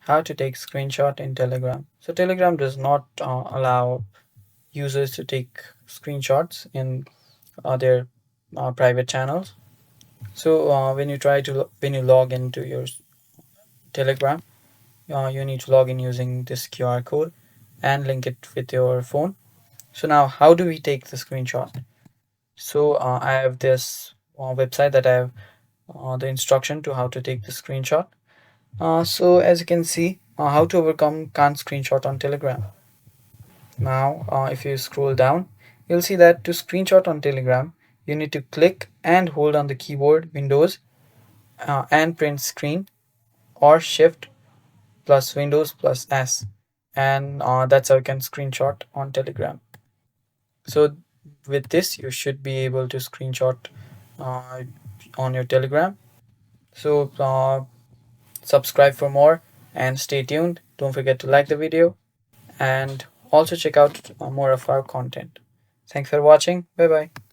How to take screenshot in Telegram. So Telegram does not allow users to take screenshots in their private channels. So when you log into your Telegram, you need to log in using this QR code and link it with your phone. So now, how do we take the screenshot? So I have this website that I have the instruction to how to take the screenshot. So as you can see, how to overcome can't screenshot on Telegram. Now, if you scroll down, you'll see that to screenshot on Telegram, you need to click and hold on the keyboard Windows and print screen, or Shift plus Windows plus S, and that's how you can screenshot on Telegram. So with this, you should be able to screenshot uh, on your Telegram. So subscribe for more and stay tuned. Don't forget to like the video and also check out more of our content. Thanks for watching. Bye bye.